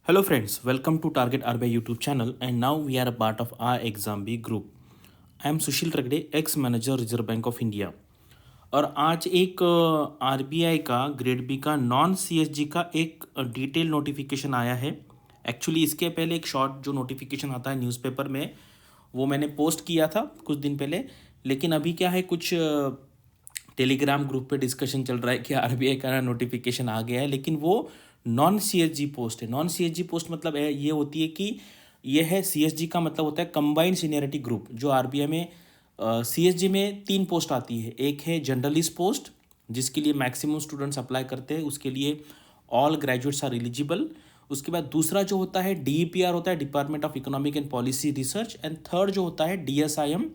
Hello friends, welcome to Target RBI YouTube channel and now we are a part of our exam B group. I am सुशील रगड़े ex manager reserve bank of India और आज एक RBI का grade B का non CSG का एक detail notification आया है। एक्चुअली इसके पहले एक शॉर्ट जो नोटिफिकेशन आता है न्यूज़पेपर में वो मैंने पोस्ट किया था कुछ दिन पहले, लेकिन अभी क्या है कुछ टेलीग्राम ग्रुप पे डिस्कशन चल रहा है कि आरबीआई का नोटिफिकेशन आ गया है, लेकिन वो नॉन सीएसजी पोस्ट है। नॉन सीएसजी पोस्ट मतलब ये होती है कि ये है सीएसजी का मतलब होता है कंबाइंड सीनियरिटी ग्रुप। जो आरबीआई में सीएसजी में 3 पोस्ट आती है। एक है जनरलिस्ट पोस्ट जिसके लिए मैक्सिमम स्टूडेंट्स अप्लाई करते हैं, उसके लिए ऑल ग्रेजुएट्स आर एलिजिबल। उसके बाद दूसरा जो होता है डीईपीआर होता है, department of economic and policy research, and third जो होता है DSIM,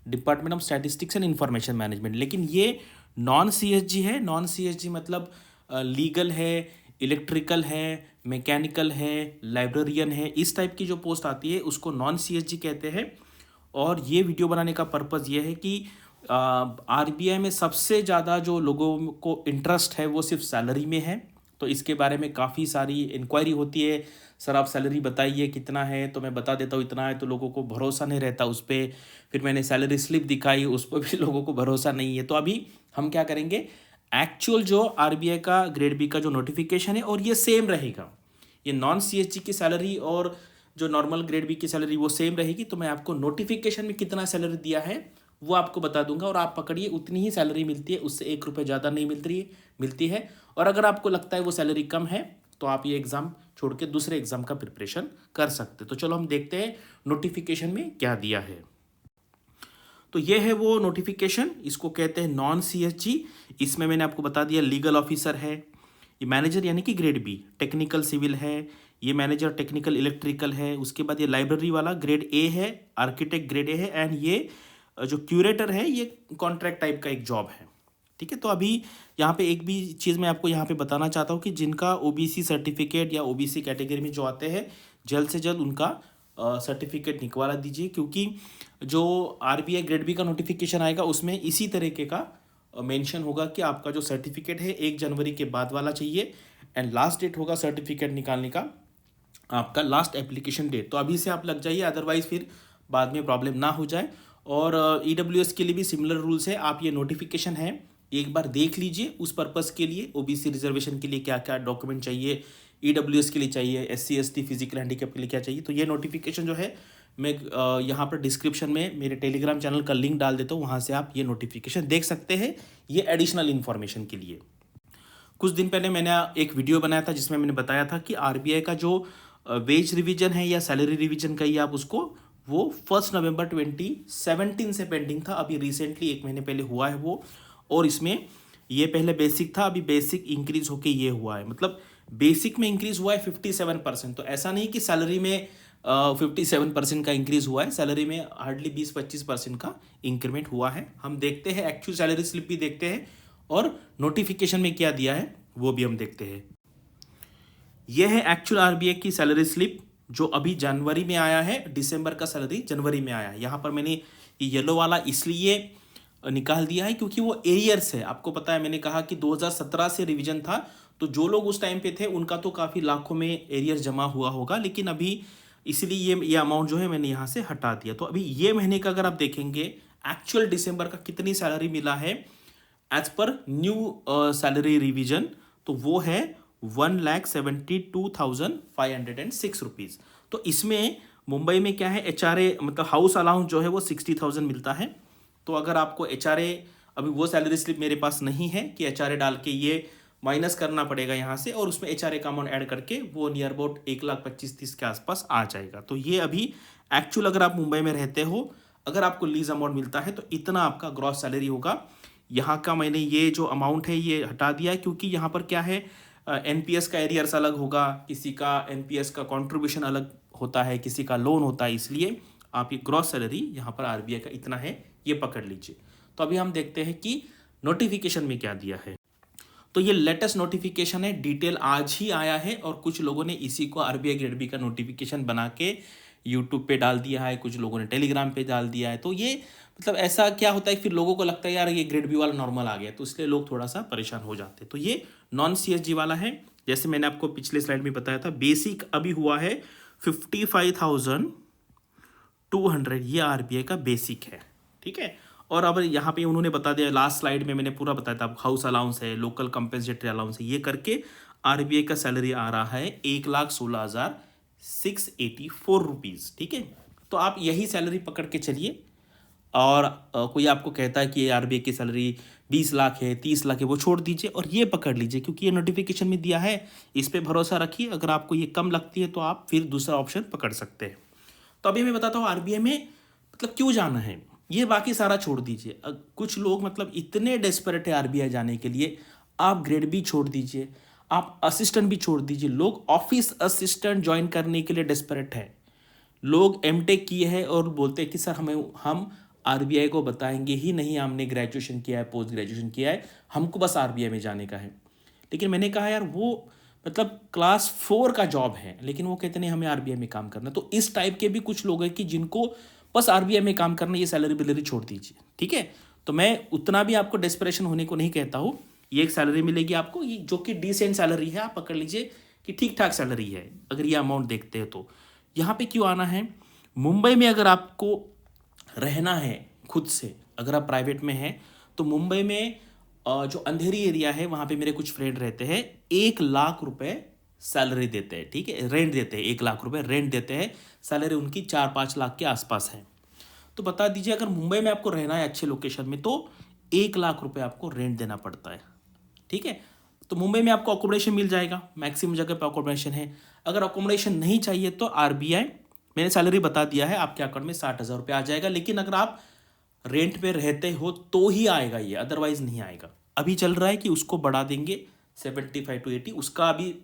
department of statistics and information management. लेकिन ये नॉन सीएसजी है। नॉन सीएसजी मतलब लीगल है, इलेक्ट्रिकल है, मैकेनिकल है, लाइब्रेरियन है, इस टाइप की जो पोस्ट आती है उसको नॉन सीएसजी कहते हैं। और ये वीडियो बनाने का पर्पज़ ये है कि आरबीआई में सबसे ज़्यादा जो लोगों को इंटरेस्ट है वो सिर्फ सैलरी में है। तो इसके बारे में काफ़ी सारी इंक्वायरी होती है, सर आप सैलरी बताइए कितना है, तो मैं बता देता हूँ इतना है, तो लोगों को भरोसा नहीं रहता उस पर। फिर मैंने सैलरी स्लिप दिखाई, उस पर भी लोगों को भरोसा नहीं है। तो अभी हम क्या करेंगे, एक्चुअल जो आरबीआई का ग्रेड बी का जो नोटिफिकेशन है और ये सेम रहेगा, ये नॉन सीएसजी की सैलरी और जो नॉर्मल ग्रेड बी की सैलरी वो सेम रहेगी। तो मैं आपको नोटिफिकेशन में कितना सैलरी दिया है वो आपको बता दूंगा और आप पकड़िए उतनी ही सैलरी मिलती है, उससे 1 रुपये ज़्यादा नहीं मिलती है। और अगर आपको लगता है वो सैलरी कम है तो आप ये एग्ज़ाम छोड़ के दूसरे एग्ज़ाम का प्रिपरेशन कर सकते। तो चलो हम देखते हैं नोटिफिकेशन में क्या दिया है। तो ये है वो नोटिफिकेशन, इसको कहते हैं नॉन सीएसजी। इसमें मैंने आपको बता दिया लीगल ऑफिसर है, ये मैनेजर यानी कि ग्रेड बी, टेक्निकल सिविल है, ये मैनेजर टेक्निकल इलेक्ट्रिकल है। उसके बाद ये लाइब्रेरी वाला ग्रेड ए है, आर्किटेक्ट ग्रेड ए है, एंड ये जो क्यूरेटर है ये कॉन्ट्रैक्ट टाइप का एक जॉब है। ठीक है, तो अभी यहाँ पे एक भी चीज़ मैं आपको यहाँ पे बताना चाहता हूँ कि जिनका ओबीसी सर्टिफिकेट या ओबीसी कैटेगरी में जो आते हैं जल्द से जल्द उनका सर्टिफिकेट निकलवा दीजिए, क्योंकि जो आरबीआई ग्रेड बी का नोटिफिकेशन आएगा उसमें इसी तरीके का मेंशन होगा कि आपका जो सर्टिफिकेट है 1 जनवरी के बाद वाला चाहिए, एंड लास्ट डेट होगा सर्टिफिकेट निकालने का आपका लास्ट एप्लीकेशन डेट। तो अभी से आप लग जाइए, अदरवाइज फिर बाद में प्रॉब्लम ना हो जाए। और ईडब्ल्यूएस के लिए भी सिमिलर रूल्स है। आप ये नोटिफिकेशन है एक बार देख लीजिए, उस पर्पज़ के लिए ओबीसी रिजर्वेशन के लिए क्या क्या डॉक्यूमेंट चाहिए, ईडब्ल्यूएस के लिए चाहिए, एससी एसटी फिजिकल हैंडीकैप के लिए क्या चाहिए। तो ये नोटिफिकेशन जो है मैं यहाँ पर डिस्क्रिप्शन में मेरे टेलीग्राम चैनल का लिंक डाल देता हूँ, वहाँ से आप ये नोटिफिकेशन देख सकते हैं ये एडिशनल इन्फॉर्मेशन के लिए। कुछ दिन पहले मैंने एक वीडियो बनाया था जिसमें मैंने बताया था कि आरबीआई का जो वेज रिवीजन है या सैलरी रिवीजन कहिए आप उसको, वो 1 नवंबर 2017 से पेंडिंग था। अभी रिसेंटली 1 महीने पहले हुआ है वो, और इसमें ये पहले बेसिक था, अभी बेसिक इंक्रीज होके ये हुआ है। मतलब बेसिक में इंक्रीज हुआ है 57%। तो ऐसा नहीं कि सैलरी में 57% का इंक्रीज हुआ है, सैलरी में हार्डली 20-25% का इंक्रीमेंट हुआ है। हम देखते हैं एक्चुअल सैलरी स्लिप भी देखते हैं और नोटिफिकेशन में क्या दिया है वो भी हम देखते हैं। यह है एक्चुअल आरबीआई की सैलरी स्लिप जो अभी जनवरी में आया है, दिसंबर का सैलरी जनवरी में आया है। यहाँ पर मैंने ये येलो वाला इसलिए निकाल दिया है क्योंकि वो एरियर्स है। आपको पता है मैंने कहा कि 2017 से रिवीजन था, तो जो लोग उस टाइम पे थे उनका तो काफ़ी लाखों में एरियर जमा हुआ होगा, लेकिन अभी इसलिए ये अमाउंट जो है मैंने यहाँ से हटा दिया। तो अभी ये महीने का अगर आप देखेंगे एक्चुअल दिसंबर का कितनी सैलरी मिला है as per new salary revision, तो वो है 1,72,506 रुपीज़। तो इसमें मुंबई में क्या है, एचआरए मतलब हाउस अलाउंस जो है वो 60,000 मिलता है। तो अगर आपको एचआरए, अभी वो सैलरी स्लिप मेरे पास नहीं है कि एचआरए डाल के ये माइनस करना पड़ेगा यहाँ से और उसमें एचआरए का अमाउंट ऐड करके वो नियर अबाउट 1,25,30 के आसपास आ जाएगा। तो ये अभी एक्चुअल अगर आप मुंबई में रहते हो, अगर आपको लीज अमाउंट मिलता है तो इतना आपका ग्रॉस सैलरी होगा। यहाँ का मैंने ये जो अमाउंट है ये हटा दिया है क्योंकि यहाँ पर क्या है, एनपीएस का एरियर्स अलग होगा, किसी का एनपीएस का कंट्रीब्यूशन अलग होता है, किसी का लोन होता है, इसलिए आप ये ग्रॉस सैलरी यहाँ पर आरबीआई का इतना है ये पकड़ लीजिए। तो अभी हम देखते हैं कि नोटिफिकेशन में क्या दिया है। तो ये लेटेस्ट नोटिफिकेशन है, डिटेल आज ही आया है और कुछ लोगों ने इसी को आरबीआई ग्रेड बी का नोटिफिकेशन बना के यूट्यूब पे डाल दिया है, कुछ लोगों ने टेलीग्राम पे डाल दिया है। तो ये मतलब ऐसा क्या होता है, फिर लोगों को लगता है यार ये ग्रेड बी वाला नॉर्मल आ गया, तो इसलिए लोग थोड़ा सा परेशान हो जाते हैं। तो ये नॉन सीएसजी वाला है, जैसे मैंने आपको पिछले स्लाइड में बताया था, बेसिक अभी हुआ है 55,200, ये आरबीआई का बेसिक है, ठीक है। और अब यहाँ पे उन्होंने बता दिया, लास्ट स्लाइड में मैंने पूरा बताया था, हाउस अलाउंस है, लोकल कंपेंसेटरी अलाउंस है, ये करके आरबीआई का सैलरी आ रहा है 1,16,684 रुपीज़, ठीक है। तो आप यही सैलरी पकड़ के चलिए। और कोई आपको कहता है कि आरबीआई की सैलरी 20 लाख है, 30 लाख है, वो छोड़ दीजिए और ये पकड़ लीजिए, क्योंकि ये नोटिफिकेशन में दिया है, इस पे भरोसा रखिए। अगर आपको ये कम लगती है तो आप फिर दूसरा ऑप्शन पकड़ सकते हैं। तो अभी मैं बताता हूँ आरबीआई में मतलब क्यों जाना है, ये बाकी सारा छोड़ दीजिए। कुछ लोग मतलब इतने डेस्परेट है आरबीआई जाने के लिए, आप ग्रेड भी छोड़ दीजिए, आप असिस्टेंट भी छोड़ दीजिए, लोग ऑफिस असिस्टेंट ज्वाइन करने के लिए डेस्परेट है। लोग एमटेक किए हैं और बोलते हैं कि सर हम आरबीआई को बताएंगे ही नहीं, हमने ग्रेजुएशन किया है, पोस्ट ग्रेजुएशन किया है, हमको बस आरबीआई में जाने का है। लेकिन मैंने कहा यार वो मतलब क्लास 4 का जॉब है, लेकिन वो कहते नहीं हमें आरबीआई में काम करना। तो इस टाइप के भी कुछ लोग हैं कि जिनको बस आरबीआई में काम करना, ये सैलरी बिलरी छोड़ दीजिए, ठीक है। तो मैं उतना भी आपको डेस्परेशन होने को नहीं कहता हूँ। ये एक सैलरी मिलेगी आपको, ये जो कि डिसेंट सैलरी है, आप पकड़ लीजिए कि ठीक ठाक सैलरी है अगर ये अमाउंट देखते हैं तो। यहाँ पे क्यों आना है, मुंबई में अगर आपको रहना है खुद से, अगर आप प्राइवेट में हैं तो मुंबई में जो अंधेरी एरिया है वहाँ पे मेरे कुछ फ्रेंड रहते हैं, 1 लाख रुपए सैलरी देते हैं, ठीक है, रेंट देते हैं, 1 लाख रुपए रेंट देते हैं, सैलरी उनकी 4-5 लाख के आसपास है। तो बता दीजिए अगर मुंबई में आपको रहना है अच्छे लोकेशन में तो 1 लाख रुपए आपको रेंट देना पड़ता है, ठीक है। तो मुंबई में आपको अकोमोडेशन मिल जाएगा, मैक्सिमम जगह पे अकोमोडेशन है। अगर अकोमोडेशन नहीं चाहिए तो आरबीआई, मैंने सैलरी बता दिया है, आपके अकाउंट में 60,000 रुपये आ जाएगा। लेकिन अगर आप रेंट पे रहते हो तो ही आएगा ये, अदरवाइज नहीं आएगा। अभी चल रहा है कि उसको बढ़ा देंगे 75 to 80, उसका अभी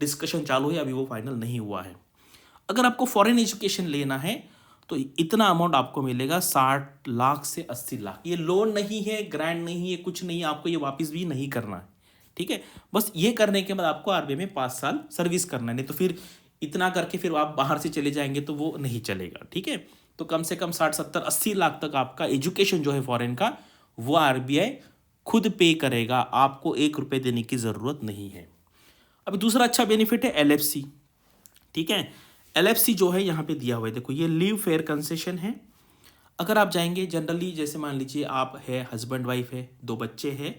डिस्कशन चालू है, अभी वो फाइनल नहीं हुआ है। अगर आपको फॉरेन एजुकेशन लेना है तो इतना अमाउंट आपको मिलेगा 60 लाख से 80 लाख। ये लोन नहीं है, ग्रांट नहीं है, कुछ नहीं है, आपको ये वापस भी नहीं करना है, ठीक है। बस ये करने के बाद आपको आरबीआई में 5 साल सर्विस करना है, नहीं तो फिर इतना करके फिर आप बाहर से चले जाएंगे तो वो नहीं चलेगा, ठीक है। तो कम से कम 60, 70, 80 लाख तक आपका एजुकेशन जो है फॉरेन का, वो आरबीआई खुद पे करेगा, आपको 1 रुपये देने की ज़रूरत नहीं है। अब दूसरा अच्छा बेनिफिट है एलएफसी, ठीक है। एलएफसी जो है यहाँ पे दिया हुआ है, देखो ये लीव फेयर कंसेशन है। अगर आप जाएंगे जनरली, जैसे मान लीजिए आप है, हस्बैंड वाइफ है, 2 बच्चे हैं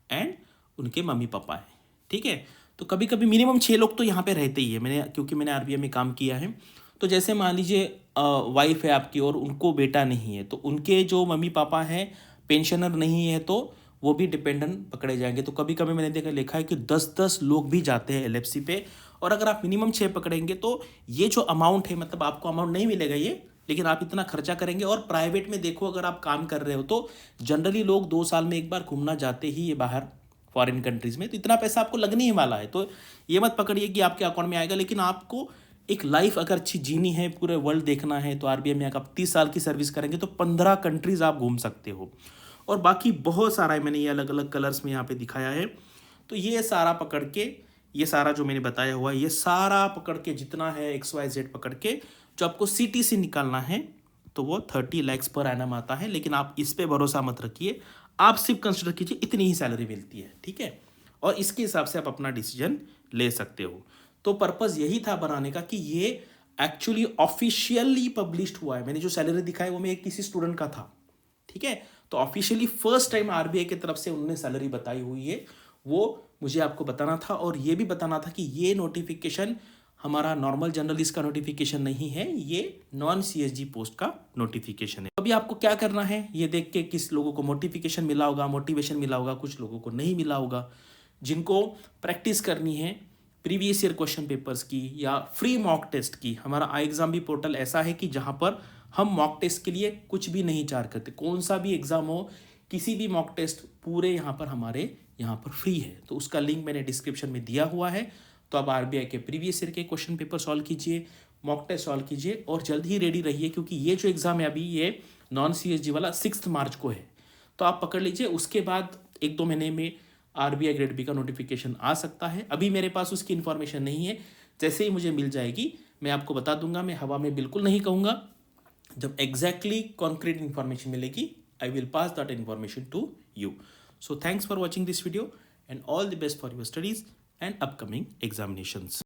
एंड उनके मम्मी पापा है, ठीक है। तो कभी कभी मिनिमम 6 लोग तो यहाँ पे रहते ही है, क्योंकि मैंने आरबीआई में काम किया है। तो जैसे मान लीजिए वाइफ है आपकी और उनको बेटा नहीं है, तो उनके जो मम्मी पापा हैं पेंशनर नहीं है, तो वो भी डिपेंडेंट पकड़े जाएंगे। तो कभी कभी मैंने लिखा है कि 10-10 लोग भी जाते हैं एलएफसी पे। और अगर आप मिनिमम 6 पकड़ेंगे तो ये जो अमाउंट है, मतलब आपको अमाउंट नहीं मिलेगा ये, लेकिन आप इतना खर्चा करेंगे। और प्राइवेट में देखो, अगर आप काम कर रहे हो तो जनरली लोग 2 साल में एक बार घूमना जाते ही ये बाहर फॉरेन कंट्रीज में, तो इतना पैसा आपको लगने ही वाला है। तो ये मत पकड़िए कि आपके अकाउंट में आएगा, लेकिन आपको एक लाइफ अगर अच्छी जीनी है, पूरे वर्ल्ड देखना है, तो आरबीआई में अगर आप 30 साल की सर्विस करेंगे तो 15 कंट्रीज आप घूम सकते हो। और बाकी बहुत सारा है, मैंने ये अलग अलग कलर्स में यहाँ पे दिखाया है। तो ये सारा पकड़ के, ये सारा जो मैंने बताया हुआ है, ये सारा पकड़ के जितना है XYZ पकड़ के जो आपको CTC निकालना है, तो वो 30 lakhs पर एनम आता है। लेकिन आप इस पे भरोसा मत रखिए, आप सिर्फ कंसिडर कीजिए इतनी ही सैलरी मिलती है, ठीक है। और इसके हिसाब से आप अपना डिसीजन ले सकते हो। तो पर्पज़ यही था बनाने का कि ये एक्चुअली ऑफिशियली पब्लिश्ड हुआ है। मैंने जो सैलरी दिखाई वो मैं एक किसी स्टूडेंट का था, ठीक है। तो ऑफिशियली फर्स्ट टाइम आरबीआई की तरफ से उन्होंने सैलरी बताई हुई है, वो मुझे आपको बताना था। और ये भी बताना था कि ये नोटिफिकेशन हमारा नॉर्मल जर्नलिस्ट का नोटिफिकेशन नहीं है, ये नॉन CSG पोस्ट का नोटिफिकेशन है। अभी आपको क्या करना है, ये देख के किस लोगों को नोटिफिकेशन मिला होगा, मोटिवेशन मिला होगा, कुछ लोगों को नहीं मिला होगा। जिनको प्रैक्टिस करनी है प्रीवियस ईयर क्वेश्चन पेपर्स की या फ्री मॉक टेस्ट की, हमारा आई एग्जाम भी पोर्टल ऐसा है कि जहाँ पर हम मॉक टेस्ट के लिए कुछ भी नहीं चार्ज करते। कौन सा भी एग्जाम हो, किसी भी मॉक टेस्ट पूरे यहाँ पर हमारे यहाँ पर फ्री है। तो उसका लिंक मैंने डिस्क्रिप्शन में दिया हुआ है। तो आप आरबीआई के प्रीवियस ईयर के क्वेश्चन पेपर सॉल्व कीजिए, मॉक टेस्ट सॉल्व कीजिए और जल्द ही रेडी रहिए, क्योंकि ये जो एग्ज़ाम है अभी, ये नॉन CSG वाला 6 मार्च को है। तो आप पकड़ लीजिए, उसके बाद 1-2 महीने में आरबीआई ग्रेड बी का नोटिफिकेशन आ सकता है। अभी मेरे पास उसकी इन्फॉर्मेशन नहीं है, जैसे ही मुझे मिल जाएगी मैं आपको बता दूंगा। मैं हवा में बिल्कुल नहीं कहूँगा, जब एग्जैक्टली कॉन्क्रीट इन्फॉर्मेशन मिलेगी I will pass that information to you. So thanks for watching this video and all the best for your studies. and upcoming examinations.